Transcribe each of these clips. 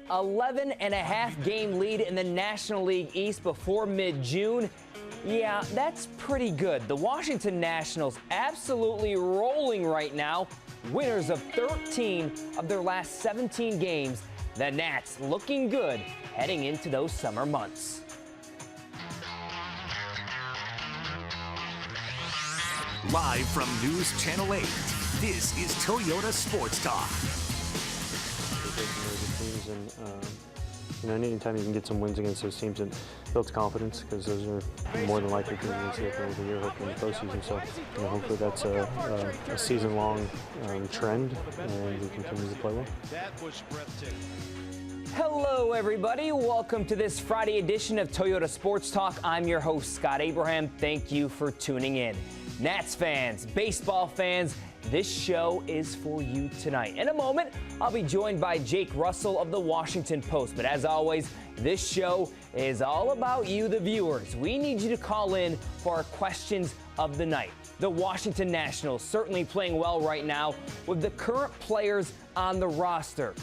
11.5 game lead in the National League East before mid-June. Yeah, that's pretty good. The Washington Nationals absolutely rolling right now. Winners of 13 of their last 17 games. The Nats looking good heading into those summer months. Live from NewsChannel 8, this is Toyota Sports Talk. Anytime you can get some wins against those teams, it builds confidence because those are more than likely teams at the end of the year, hopefully in the postseason. So hopefully that's a season-long trend, and we continue to play well. That was breathtaking. Hello, everybody. Welcome to this Friday edition of Toyota Sports Talk. I'm your host, Scott Abraham. Thank you for tuning in. Nats fans, baseball fans, this show is for you tonight. In a moment, I'll be joined by Jake Russell of the Washington Post. But as always, this show is all about you, the viewers. We need you to call in for our questions of the night. The Washington Nationals certainly playing well right now with the current players on the roster.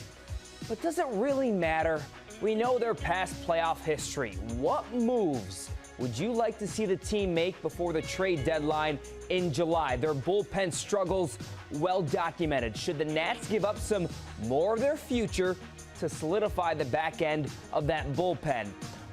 But does it really matter? We know their past playoff history. What moves would you like to see the team make before the trade deadline in July? Their bullpen struggles well documented. Should the Nats give up some more of their future to solidify the back end of that bullpen?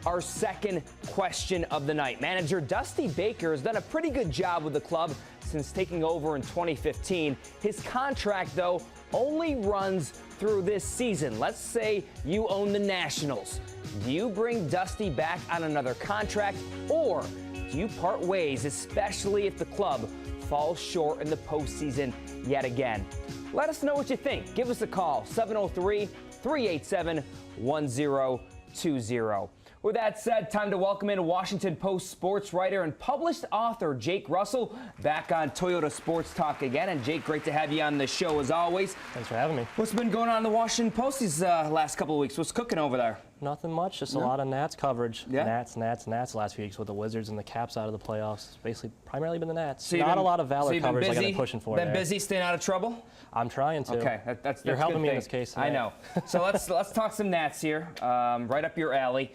Our second question of the night. Manager Dusty Baker has done a pretty good job with the club since taking over in 2015. His contract, though, only runs through this season. Let's say you own the Nationals. Do you bring Dusty back on another contract, or do you part ways, especially if the club falls short in the postseason yet again? Let us know what you think. Give us a call, 703-387-1020. With that said, time to welcome in Washington Post sports writer and published author Jake Russell back on Toyota Sports Talk again. And Jake, great to have you on the show as always. Thanks for having me. What's been going on in the Washington Post these last couple of weeks? What's cooking over there? Nothing much, just a lot of Nats coverage. Yeah. Nats last few weeks with the Wizards and the Caps out of the playoffs. It's basically primarily been the Nats. So Not a lot of Valor coverage busy, like I've been pushing for. Been busy staying out of trouble? I'm trying to. Okay, that's You're helping good me thing. in this case. I know. So let's talk some Nats here, right up your alley.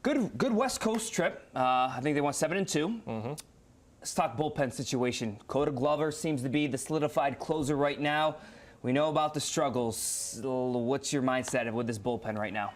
Good West Coast trip. I think they went 7-2. Mm-hmm. Let's talk bullpen situation. Coda Glover seems to be the solidified closer right now. We know about the struggles. What's your mindset with this bullpen right now?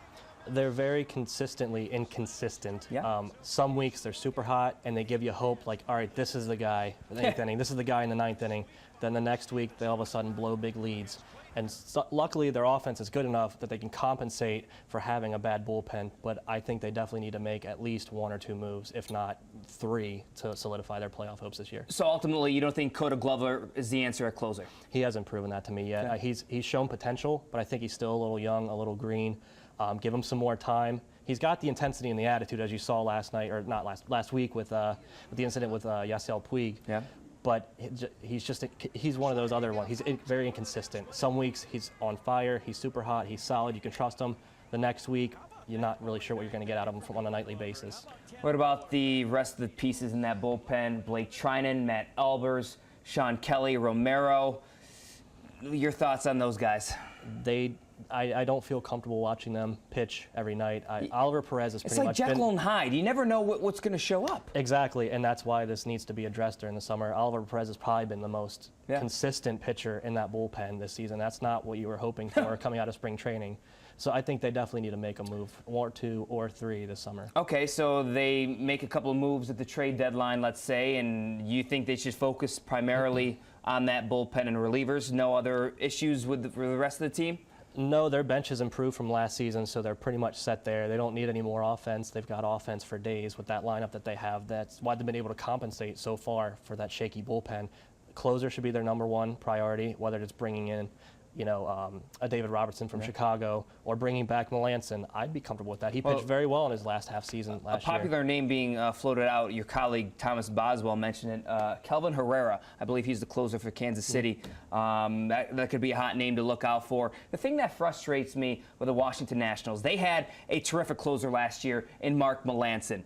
They're very consistently inconsistent. Yeah. Some weeks they're super hot and they give you hope, like, all right, this is the guy in the 8th inning, this is the guy in the 9th inning. Then the next week they all of a sudden blow big leads. And luckily their offense is good enough that they can compensate for having a bad bullpen, but I think they definitely need to make at least 1 or 2 moves, if not 3, to solidify their playoff hopes this year. So ultimately, you don't think Coda Glover is the answer at closer? He hasn't proven that to me yet. Okay. He's shown potential, but I think he's still a little young, a little green. Give him some more time. He's got the intensity and the attitude, as you saw last night, or not last week with the incident with Yasiel Puig. Yeah. But he's one of those other ones. He's very inconsistent. Some weeks he's on fire, he's super hot, he's solid, you can trust him. The next week, you're not really sure what you're going to get out of him on a nightly basis. What about the rest of the pieces in that bullpen? Blake Trinan, Matt Albers, Sean Kelly, Romero. Your thoughts on those guys? I don't feel comfortable watching them pitch every night. Oliver Perez is pretty much It's like Jekyll and Hyde. You never know what's going to show up. Exactly, and that's why this needs to be addressed during the summer. Oliver Perez has probably been the most consistent pitcher in that bullpen this season. That's not what you were hoping for coming out of spring training. So I think they definitely need to make a move, 1 or 2 or 3 this summer. Okay, so they make a couple of moves at the trade deadline, let's say, and you think they should focus primarily on that bullpen and relievers? No other issues with the rest of the team? No, their bench has improved from last season, so they're pretty much set there. They don't need any more offense. They've got offense for days with that lineup that they have. That's why they've been able to compensate so far for that shaky bullpen. Closer should be their #1 priority, whether it's bringing in a David Robertson from Chicago or bringing back Melanson. I'd be comfortable with that. He pitched very well in his last half season last year. A popular name being floated out, your colleague Thomas Boswell mentioned it, Kelvin Herrera. I believe he's the closer for Kansas City. That could be a hot name to look out for. The thing that frustrates me with the Washington Nationals, they had a terrific closer last year in Mark Melanson.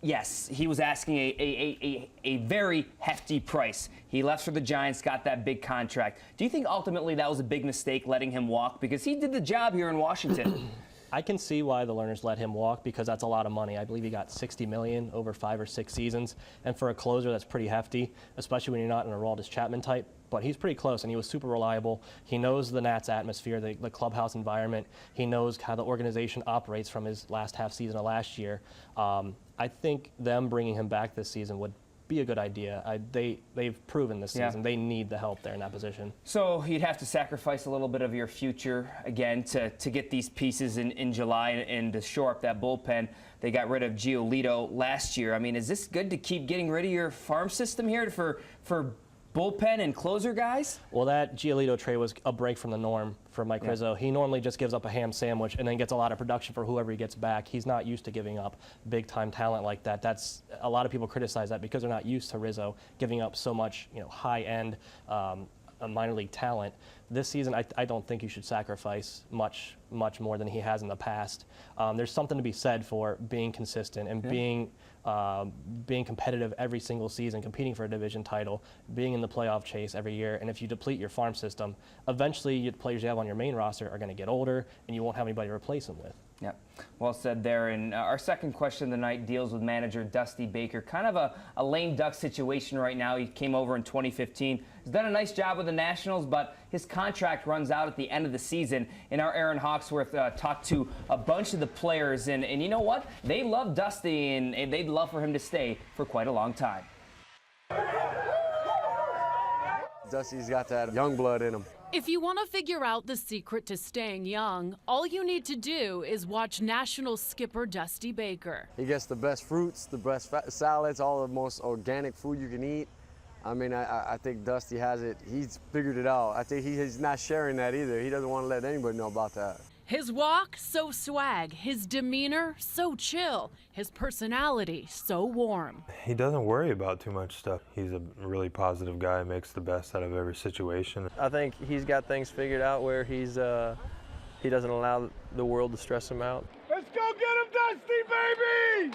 Yes, he was asking a very hefty price. He left for the Giants, got that big contract. Do you think ultimately that was a big mistake, letting him walk? Because he did the job here in Washington. I can see why the Lerners let him walk, because that's a lot of money. I believe he got $60 million over 5 or 6 seasons, and for a closer, that's pretty hefty, especially when you're not an Aroldis Chapman type. But he's pretty close, and he was super reliable. He knows the Nats atmosphere, the clubhouse environment. He knows how the organization operates from his last half season of last year. I think them bringing him back this season would be a good idea. They've proven this season they need the help there in that position. So you'd have to sacrifice a little bit of your future again to get these pieces in July and to shore up that bullpen. They got rid of Giolito last year. I mean, is this good to keep getting rid of your farm system here for bullpen and closer guys? Well, that Giolito trade was a break from the norm for Mike Rizzo. He normally just gives up a ham sandwich and then gets a lot of production for whoever he gets back. He's not used to giving up big-time talent like that. That's a lot of people criticize that because they're not used to Rizzo giving up so much, high-end minor league talent. This season, I don't think you should sacrifice much more than he has in the past. There's something to be said for being consistent and being competitive every single season, competing for a division title, being in the playoff chase every year. And if you deplete your farm system, eventually the players you have on your main roster are going to get older, and you won't have anybody to replace them with. Yep. Well said there. And our second question of the night deals with manager Dusty Baker. Kind of a lame duck situation right now. He came over in 2015. He's done a nice job with the Nationals, but his contract runs out at the end of the season. And our Aaron Hawksworth talked to a bunch of the players. And you know what? They love Dusty, and they'd love for him to stay for quite a long time. Dusty's got that young blood in him. If you want to figure out the secret to staying young, all you need to do is watch National skipper Dusty Baker. He gets the best fruits, the best salads, all the most organic food you can eat. I mean, I think Dusty has it. He's figured it out. I think he's not sharing that either. He doesn't want to let anybody know about that. His walk, so swag. His demeanor, so chill. His personality, so warm. He doesn't worry about too much stuff. He's a really positive guy, makes the best out of every situation. I think he's got things figured out where he doesn't allow the world to stress him out. Let's go get him, Dusty, baby!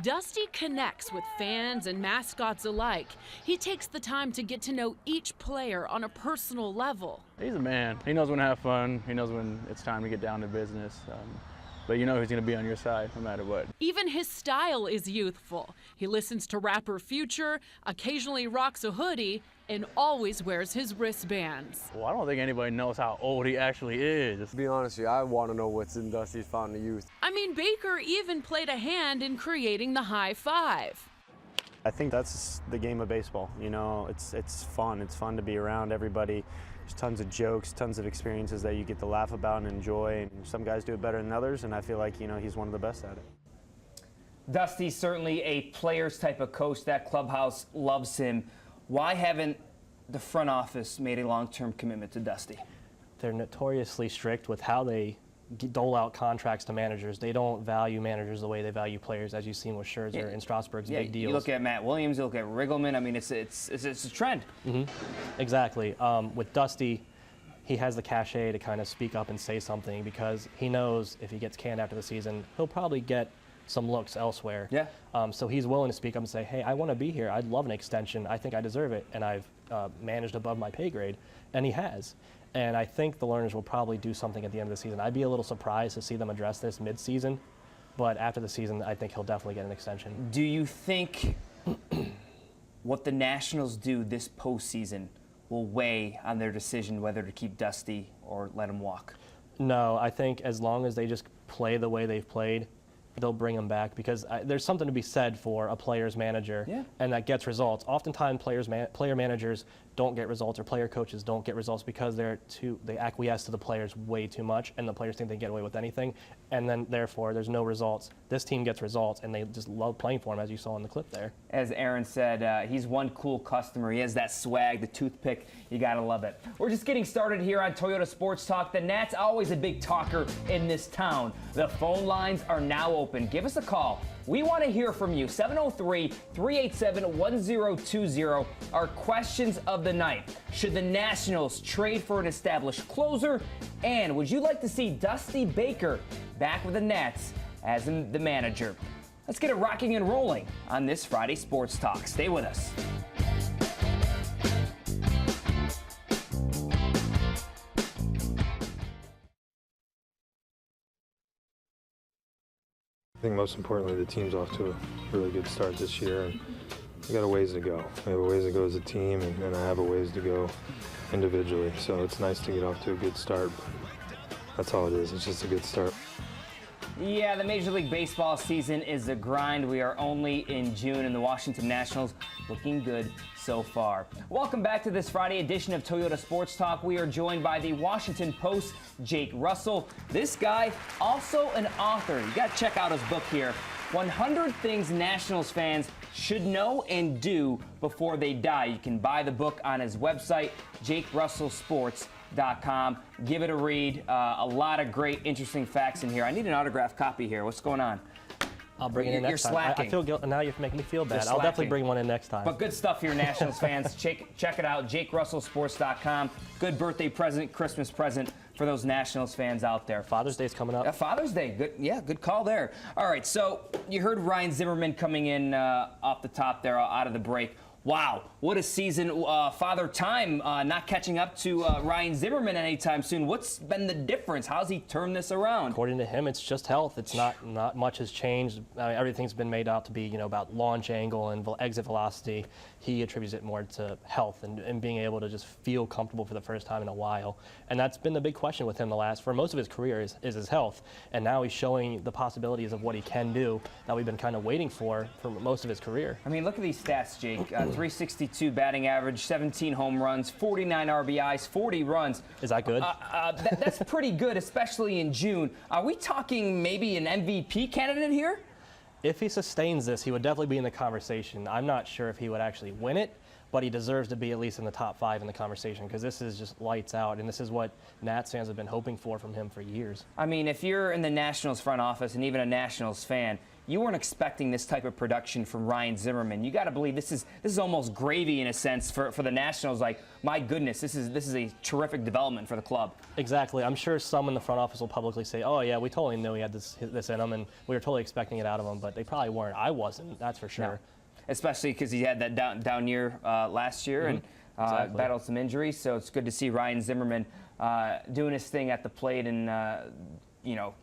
Dusty connects with fans and mascots alike. He takes the time to get to know each player on a personal level. He's a man. He knows when to have fun. He knows when it's time to get down to business. But you know he's going to be on your side no matter what. Even his style is youthful. He listens to rapper Future, occasionally rocks a hoodie, and always wears his wristbands. Well, I don't think anybody knows how old he actually is. To be honest with you, I want to know what's in Dusty's fountain of youth. I mean, Baker even played a hand in creating the high five. I think that's the game of baseball. It's fun. It's fun to be around everybody. There's tons of jokes, tons of experiences that you get to laugh about and enjoy. And some guys do it better than others, and I feel like he's one of the best at it. Dusty's certainly a players type of coach. That clubhouse loves him. Why haven't the front office made a long-term commitment to Dusty? They're notoriously strict with how they dole out contracts to managers. They don't value managers the way they value players, as you've seen with Scherzer and Strasburg's big deals. You look at Matt Williams, you look at Riggleman. I mean, it's a trend. Exactly. With Dusty, he has the cachet to kind of speak up and say something because he knows if he gets canned after the season, he'll probably get some looks elsewhere. Yeah. So he's willing to speak up and say, hey, I want to be here. I'd love an extension. I think I deserve it. And I've managed above my pay grade. And he has. And I think the Lerners will probably do something at the end of the season. I'd be a little surprised to see them address this mid-season. But after the season, I think he'll definitely get an extension. Do you think what the Nationals do this postseason will weigh on their decision whether to keep Dusty or let him walk? No, I think as long as they just play the way they've played, they'll bring him back because there's something to be said for a player's manager and that gets results. Oftentimes player managers don't get results or player coaches don't get results because they acquiesce to the players way too much and the players think they can get away with anything and then therefore there's no results. This team gets results and they just love playing for him, as you saw in the clip there. As Aaron said, he's one cool customer. He has that swag, the toothpick. You gotta love it. We're just getting started here on Toyota Sports Talk. The Nats always a big talker in this town. The phone lines are now open. Give us a call. We want to hear from you. 703-387-1020. Our questions of the night. Should the Nationals trade for an established closer? And would you like to see Dusty Baker back with the Nats as the manager? Let's get it rocking and rolling on this Friday Sports Talk. Stay with us. I think most importantly, the team's off to a really good start this year, and we got a ways to go. We have a ways to go as a team, and I have a ways to go individually. So it's nice to get off to a good start. That's all it is. It's just a good start. Yeah, the Major League Baseball season is a grind. We are only in June, and the Washington Nationals looking good so far. Welcome back to this Friday edition of Toyota Sports Talk. We are joined by the Washington Post's Jake Russell. This guy, also an author. You got to check out his book here. 100 Things Nationals Fans Should Know and Do Before They Die. You can buy the book on his website, JakeRussellSports.com. Give it a read. A lot of great, interesting facts in here. I need an autographed copy here. What's going on? I'll bring it in next time. I feel guilty. Now you're making me feel bad. I'll definitely bring one in next time. But good stuff here, Nationals fans. Check it out, JakeRussellSports.com. Good birthday present, Christmas present for those Nationals fans out there. Father's Day's coming up. Father's Day. Good. Yeah, good call there. All right, so you heard Ryan Zimmerman coming in off the top there out of the break. Wow, what a season. Father Time not catching up to Ryan Zimmerman anytime soon. What's been the difference? How's he turned this around? According to him, it's just health. It's not much has changed. I mean, everything's been made out to be, about launch angle and exit velocity. He attributes it more to health and being able to just feel comfortable for the first time in a while. And that's been the big question with him for most of his career is his health. And now he's showing the possibilities of what he can do that we've been kind of waiting for most of his career. I mean, look at these stats, Jake. 362 batting average, 17 home runs, 49 RBIs, 40 runs. Is that good? That's pretty good, especially in June. Are we talking maybe an MVP candidate here? If he sustains this, he would definitely be in the conversation. I'm not sure if he would actually win it, but he deserves to be at least in the top 5 in the conversation because this is just lights out, and this is what Nats fans have been hoping for from him for years. I mean, if you're in the Nationals front office and even a Nationals fan, you weren't expecting this type of production from Ryan Zimmerman. You got to believe this is almost gravy in a sense for the Nationals. Like, my goodness, this is a terrific development for the club. Exactly. I'm sure some in the front office will publicly say, "Oh yeah, we totally knew he had this in him, and we were totally expecting it out of him," but they probably weren't. I wasn't. That's for sure. No. Especially because he had that down year last year and battled some injuries. So it's good to see Ryan Zimmerman doing his thing at the plate and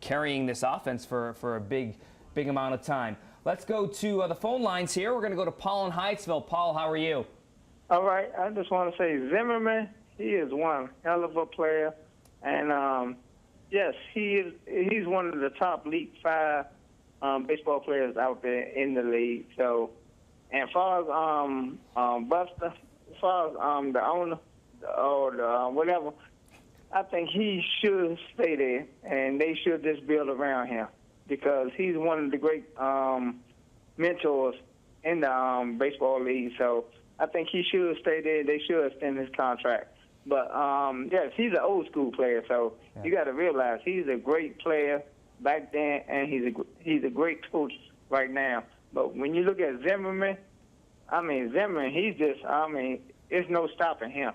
carrying this offense for a big amount of time. Let's go to the phone lines here. We're going to go to Paul in Hyattsville. Paul, how are you? All right. I just want to say Zimmerman, he is one hell of a player. And, yes, he's one of the top League 5 baseball players out there in the league. So, and as far as Buster, as far as the owner or the whatever, I think he should stay there, and they should just build around him, because he's one of the great mentors in the baseball league. So I think he should stay there. They should extend his contract. But, yes, he's an old-school player, so you got to realize he's a great player back then, and he's a great coach right now. But when you look at Zimmerman, there's no stopping him.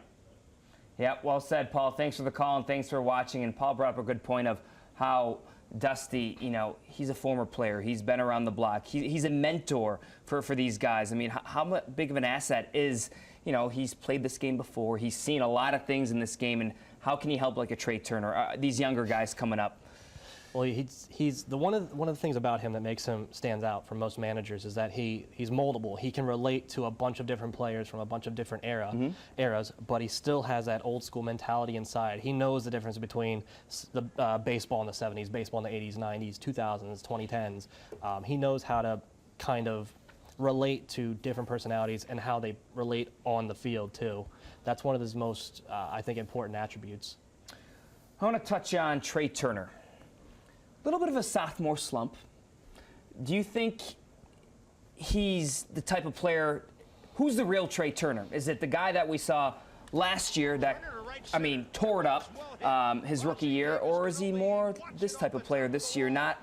Yeah, well said, Paul. Thanks for the call and thanks for watching. And Paul brought up a good point of how Dusty, he's a former player. He's been around the block. He's a mentor for these guys. I mean, how big of an asset is, he's played this game before. He's seen a lot of things in this game. And how can he help like a Trey Turner, these younger guys coming up? Well, he's one of the things about him that makes him stands out from most managers is that he's moldable. He can relate to a bunch of different players from a bunch of different eras, but he still has that old school mentality inside. He knows the difference between the baseball in the 70s, baseball in the 80s, 90s, 2000s, 2010s. He knows how to kind of relate to different personalities and how they relate on the field too. That's one of his most, I think, important attributes. I want to touch on Trey Turner. A little bit of a sophomore slump. Do you think he's the type of player, who's the real Trey Turner? Is it the guy that we saw last year that, tore it up his rookie year, or is he more this type of player this year, not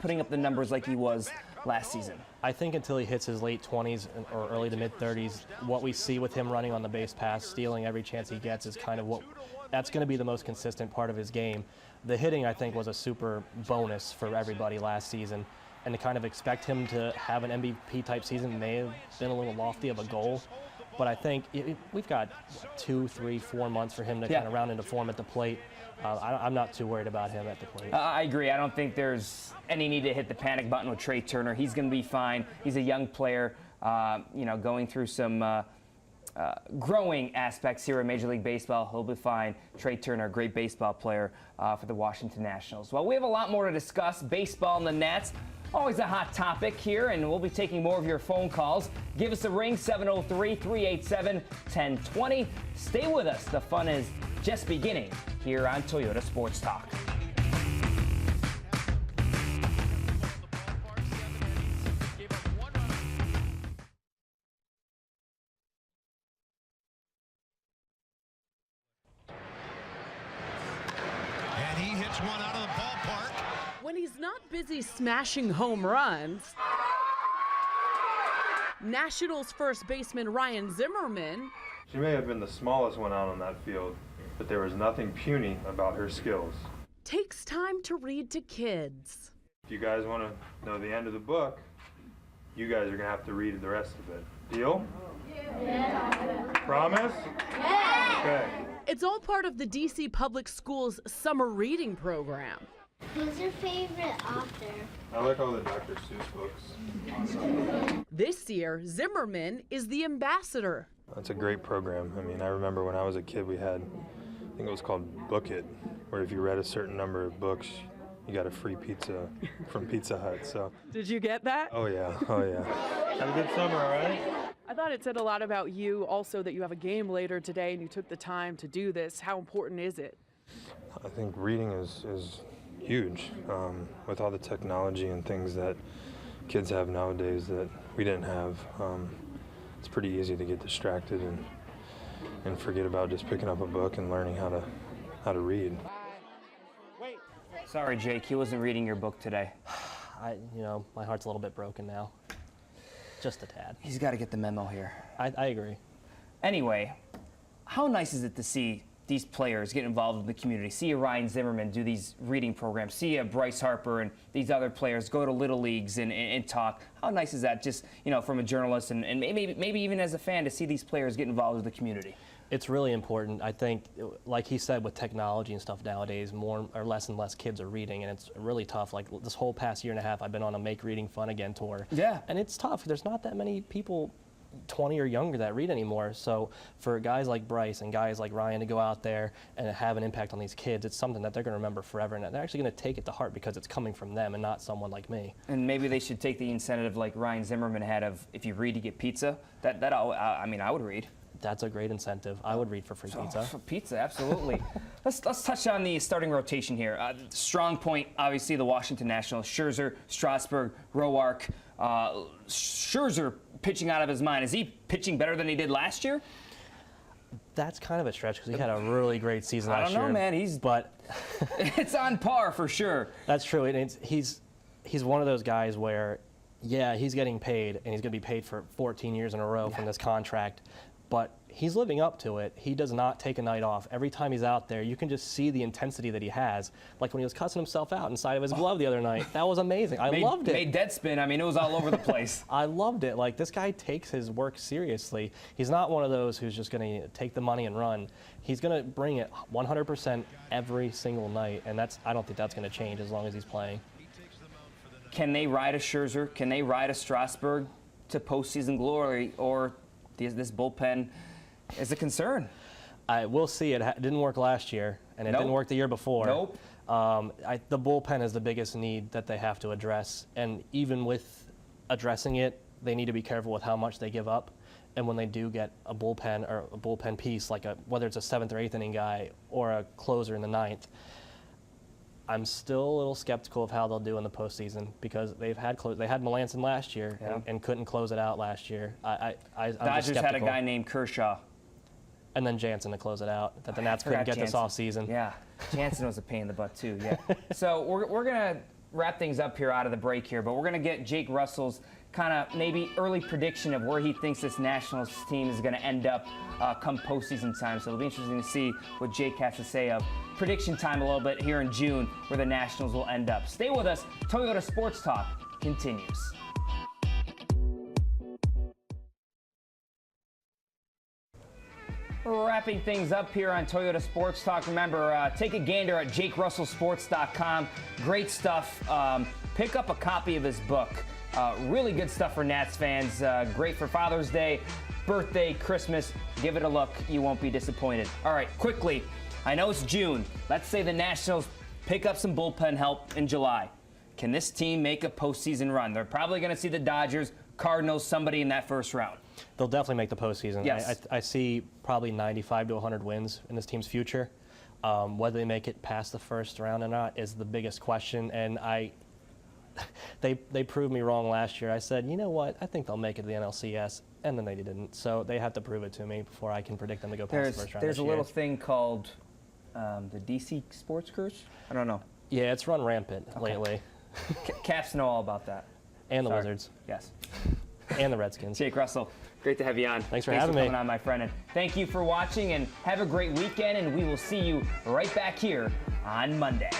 putting up the numbers like he was last season? I think until he hits his late 20s or early to mid 30s, what we see with him running on the base pass, stealing every chance he gets is kind of that's going to be the most consistent part of his game. The hitting, I think, was a super bonus for everybody last season, and to kind of expect him to have an MVP-type season may have been a little lofty of a goal, But I think we've got 2, 3, 4 months for him to kind of round into form at the plate. I'm not too worried about him at the plate. I agree. I don't think there's any need to hit the panic button with Trey Turner. He's going to be fine. He's a young player, going through some growing aspects here in Major League Baseball. He'll be fine. Trey Turner, a great baseball player for the Washington Nationals. Well, we have a lot more to discuss. Baseball and the Nats. Always a hot topic here, and we'll be taking more of your phone calls. Give us a ring, 703-387-1020. Stay with us. The fun is just beginning here on Toyota Sports Talk. And he hits one out of the ballpark. When he's not busy smashing home runs, Nationals first baseman Ryan Zimmerman She may have been the smallest one out on that field, but there was nothing puny about her skills. takes time to read to kids. If you guys want to know the end of the book, you guys are going to have to read the rest of it. Deal? Yeah. Promise? Yeah. Okay. It's all part of the DC Public Schools summer reading program. Who's your favorite author? I like all the Dr. Seuss books. This year, Zimmerman is the ambassador. That's a great program. I mean, I remember when I was a kid, we had, I think it was called Book It, where if you read a certain number of books, you got a free pizza from Pizza Hut. So. Did you get that? Oh yeah, oh yeah. Have a good summer, all right? I thought it said a lot about you also that you have a game later today and you took the time to do this. How important is it? I think reading is huge. With all the technology and things that kids have nowadays that we didn't have, it's pretty easy to get distracted and forget about just picking up a book and learning how to read. Sorry, Jake, he wasn't reading your book today. My heart's a little bit broken now. Just a tad. He's got to get the memo here. I agree. Anyway, how nice is it to see these players get involved with the community? See a Ryan Zimmerman do these reading programs. See a Bryce Harper and these other players go to little leagues and talk. How nice is that, just from a journalist and maybe even as a fan, to see these players get involved with the community? It's really important. I think, like he said, with technology and stuff nowadays, more or less and less kids are reading, and it's really tough. Like this whole past year and a half, I've been on a Make Reading Fun Again tour. Yeah. And it's tough. There's not that many people 20 or younger that read anymore. So for guys like Bryce and guys like Ryan to go out there and have an impact on these kids, it's something that they're going to remember forever, and they're actually going to take it to heart because it's coming from them and not someone like me. And maybe they should take the incentive like Ryan Zimmerman had of, if you read, you get pizza. I would read. That's a great incentive. I would read for free pizza. For pizza, absolutely. Let's touch on the starting rotation here. Strong point, obviously, the Washington Nationals. Scherzer, Strasburg, Roark. Scherzer pitching out of his mind. Is he pitching better than he did last year? That's kind of a stretch because he had a really great season last year. I don't know, man. But it's on par for sure. That's true. And he's one of those guys where, yeah, he's getting paid, and he's going to be paid for 14 years in a row from this contract. But he's living up to it. He does not take a night off. Every time he's out there, you can just see the intensity that he has. Like when he was cussing himself out inside of his glove the other night. That was amazing. I loved it. Made Deadspin. I mean, it was all over the place. I loved it. Like, this guy takes his work seriously. He's not one of those who's just going to take the money and run. He's going to bring it 100% every single night, and I don't think that's going to change as long as he's playing. Can they ride a Scherzer? Can they ride a Strasburg to postseason glory, or this bullpen is a concern? We'll see. It didn't work last year, and it didn't work the year before. Nope. The bullpen is the biggest need that they have to address, and even with addressing it, they need to be careful with how much they give up. And when they do get a bullpen or a bullpen piece, like whether it's a 7th or 8th inning guy or a closer in the 9th, I'm still a little skeptical of how they'll do in the postseason because they had Melanson last year and couldn't close it out last year. Dodgers had a guy named Kershaw. And then Jansen to close it out, that the Nats couldn't get this offseason. Yeah, Jansen was a pain in the butt too, yeah. So we're going to wrap things up here out of the break here, but we're going to get Jake Russell's kind of maybe early prediction of where he thinks this Nationals team is going to end up come postseason time. So it'll be interesting to see what Jake has to say of prediction time a little bit here in June, where the Nationals will end up. Stay with us. Toyota Sports Talk continues. Wrapping things up here on Toyota Sports Talk. Remember, take a gander at jakerussellsports.com. Great stuff. Pick up a copy of his book. Really good stuff for Nats fans. Great for Father's Day, birthday, Christmas. Give it a look. You won't be disappointed. All right, quickly. I know it's June. Let's say the Nationals pick up some bullpen help in July. Can this team make a postseason run? They're probably going to see the Dodgers, Cardinals, somebody in that first round. They'll definitely make the postseason. Yes. I see probably 95 to 100 wins in this team's future. Whether they make it past the first round or not is the biggest question. And they proved me wrong last year. I said, you know what? I think they'll make it to the NLCS, and then they didn't. So they have to prove it to me before I can predict them to go past the first round. There's a little thing called the DC Sports Curse. I don't know. Yeah, it's run rampant lately. Caps know all about that. And the Wizards. Yes. And the Redskins. Jake Russell, great to have you on. Thanks for having me. Coming on, my friend. And thank you for watching, and have a great weekend, and we will see you right back here on Monday.